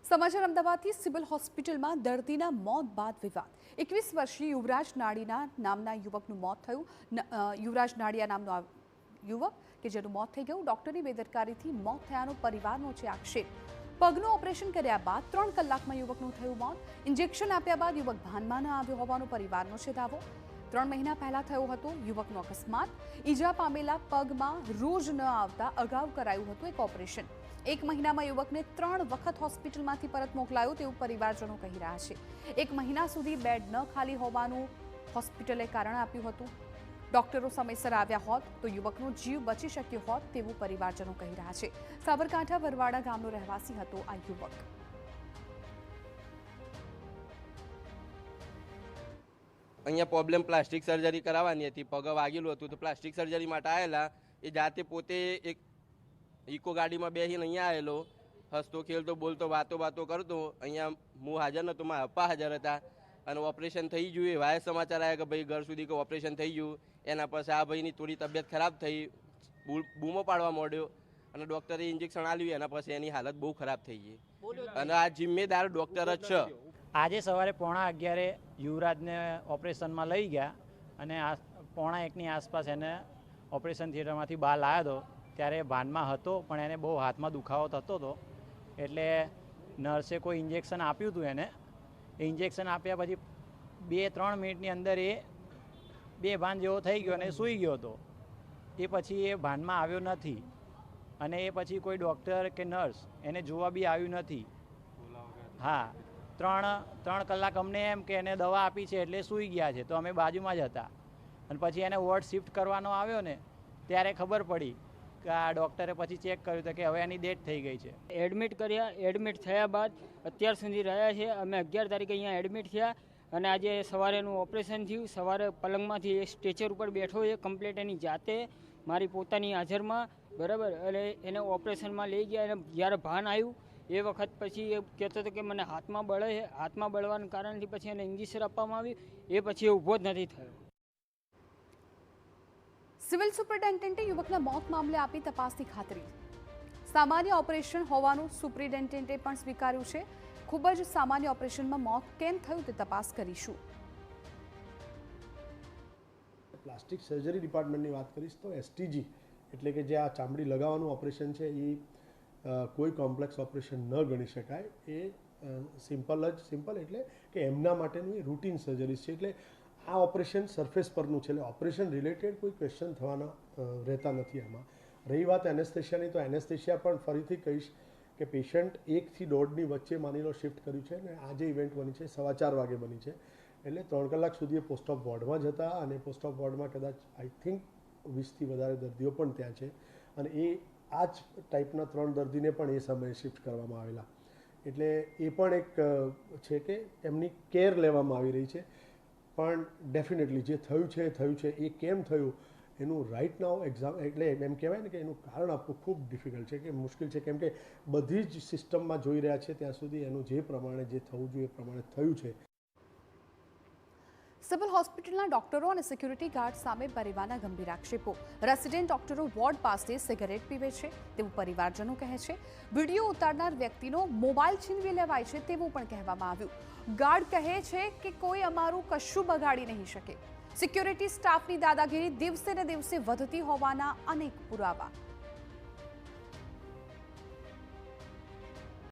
સમાચાર અમદાવાદથી સિવિલ હોસ્પિટલમાં દર્દીના મોત બાદ વિવાદ 21 વર્ષીય યુવરાજ નાડિયા નામના યુવકનું મોત થયું। યુવરાજ નાડિયા નામનો યુવક કે જેનું મોત થઈ ગયું, ડોક્ટરની બેદરકારીથી મોત થયાનો પરિવારનો છે આક્ષેપ। પગનું ઓપરેશન કર્યા બાદ 3 કલાકમાં યુવકનું થયું મોત। ઇન્જેક્શન આપ્યા બાદ યુવક ભાનમાં ન આવ્યો હોવાનો પરિવારનો છે દાવો। 3 મહિના પહેલા થયો હતો યુવકનો અકસ્માત। ઈજા પામેલા પગમાં રોજ ન આવતા અગાઉ કરાયું હતું એક ઓપરેશન। 1 મહિનામાં યુવકને 3 વખત હોસ્પિટલમાંથી પરત મોકલાયો તેવું પરિવારજનો કહી રહ્યા છે। 1 મહિના સુધી બેડ ન ખાલી હોવાનું હોસ્પિટલે કારણ આપ્યું હતું। ડોક્ટરો સમયસર આવ્યા હોત તો યુવકનો જીવ બચી શક્યો હોત તેવું પરિવારજનો કહી રહ્યા છે। સાબરકાંઠા વરવાડા ગામનો રહેવાસી હતો આ યુવક। અહીંયા પ્રોબ્લેમ પ્લાસ્ટિક સર્જરી કરાવવાની હતી, પગ વાગેલું હતું તો પ્લાસ્ટિક સર્જરી માટે આવેલા। એ જાતે પોતે એક ઇકો ગાડીમાં બેસીને અહીંયા આવેલો, હસતો ખેલતો બોલતો વાતો કરતો। અહીંયા હું હાજર નહોતો, મારા પપ્પા હાજર હતા અને ઓપરેશન થઈ ગયું। એવા સમાચાર આવ્યા કે ભાઈ ઘર સુધી કે ઓપરેશન થઈ ગયું। એના પછી આ ભાઈની થોડી તબિયત ખરાબ થઈ, બૂમો પાડવા માંડ્યો અને ડૉક્ટરે ઇન્જેક્શન આપ્યું। એના પછી એની હાલત બહુ ખરાબ થઈ ગઈ અને આ જિમ્મેદાર ડૉક્ટર જ છે। આજે સવારે 11:15 યુવરાજને ઓપરેશનમાં લઈ ગયા અને 1:15ની આસપાસ એને ઓપરેશન થિયેટરમાંથી બહાર લાવ્યો હતો। ત્યારે ભાનમાં હતો પણ એને બહુ હાથમાં દુખાવો થતો હતો, એટલે નર્સે કોઈ ઇન્જેક્શન આપ્યું હતું એને। એ ઇન્જેક્શન આપ્યા પછી 2-3 મિનિટની અંદર એ બેભાન જેવો થઈ ગયો અને સૂઈ ગયો હતો। એ પછી એ ભાનમાં આવ્યો નથી અને એ પછી કોઈ ડૉક્ટર કે નર્સ એને જોવા બી આવ્યું નથી। હા, 3 કલાક અમને એમ કે એને દવા આપી છે એટલે સૂઈ ગયા છે, તો અમે બાજુમાં જ હતા અને પછી એને વોર્ડ શિફ્ટ કરવાનો આવ્યો ને ત્યારે ખબર પડી કે આ ડૉક્ટરે પછી ચેક કર્યું તો કે હવે એની ડેથ થઈ ગઈ છે। એડમિટ કર્યા, એડમિટ થયા બાદ અત્યાર સુધી રહ્યા છે। અમે 11 તારીખે અહીંયા એડમિટ થયા અને આજે સવારે એનું ઓપરેશન થયું। સવારે પલંગમાંથી એ સ્ટ્રેચર ઉપર બેઠો છે કમ્પ્લીટ એની જાતે, મારી પોતાની હાજરમાં, બરાબર। એટલે એને ઓપરેશનમાં લઈ ગયા। એને જ્યારે ભાન આવ્યું એ વખત પછી એ કહેતો હતો કે મને હાથમાં બળે છે, હાથમાં બળવાના કારણથી પછી એને ઇન્જેક્શન આપવામાં આવ્યું, એ પછી એ ઊભો જ નથી થયો। સિવિલ સુપ્રિન્ટેન્ડન્ટે યુવકના મોત મામલે આપી તપાસની ખાતરી। સામાન્ય ઓપરેશન હોવાનું સુપ્રિન્ટેન્ડન્ટે પણ સ્વીકાર્યું છે। ખૂબ જ સામાન્ય ઓપરેશનમાં મોત કેમ થયું તે તપાસ કરીશું। પ્લાસ્ટિક સર્જરી ડિપાર્ટમેન્ટની વાત કરીશ તો એસટીજી એટલે કે જે આ ચામડી લગાવવાનું ઓપરેશન છે એ કોઈ કોમ્પ્લેક્સ ઓપરેશન ન ગણી શકાય। એ સિમ્પલ એટલે કે એમના માટેનું એ રૂટીન સર્જરી છે। એટલે આ ઓપરેશન સરફેસ પરનું છે, એટલે ઓપરેશન રિલેટેડ કોઈ ક્વેશ્ચન થવાના રહેતા નથી। આમાં રહી વાત એનેસ્થેશિયાની, તો એનેસ્થેશિયા પણ ફરીથી કહીશ કે પેશન્ટ 1 થી 1:30ની વચ્ચે માની લો શિફ્ટ કર્યું છે અને આ જે ઇવેન્ટ બની છે 4:15 વાગે બની છે, એટલે 3 કલાક સુધી એ પોસ્ટ ઓફ વોર્ડમાં જ હતા અને પોસ્ટ ઓફ વોર્ડમાં કદાચ આઈ થિંક 20થી વધારે દર્દીઓ પણ ત્યાં છે અને એ આ જ ટાઈપના 3 દર્દીને પણ એ સમયે શિફ્ટ કરવામાં આવેલા। એટલે એ પણ એક છે કે એમની કેર લેવામાં આવી રહી છે, પણ ડેફિનેટલી જે થયું છે એ કેમ થયું એનું રાઇટ નાઉ એટલે એમ કહેવાય ને કે એનું કારણ આપવું ખૂબ ડિફિકલ્ટ છે, કે મુશ્કેલ છે, કેમ કે બધી જ સિસ્ટમમાં જોઈ રહ્યા છે ત્યાં સુધી એનું જે પ્રમાણે જે થવું જોઈએ એ પ્રમાણે થયું છે। સિવિલ હોસ્પિટલના ડોક્ટરો અને સિક્યુરિટી ગાર્ડ સામે પરિવારના ગંભીર આક્ષેપો। રેસિડેન્ટ ડોક્ટરો વોર્ડ પાસે સિગારેટ પીવે છે તેવું પરિવારજનો કહે છે। વિડીયો ઉતારનાર વ્યક્તિનો મોબાઈલ છીનવી લેવાય છે તેવું પણ કહેવામાં આવ્યું। ગાર્ડ કહે છે કે કોઈ અમારું કશું બગાડી નહીં શકે। સિક્યુરિટી સ્ટાફની દાદાગીરી દિવસે ને દિવસે વધતી હોવાના અનેક પુરાવા।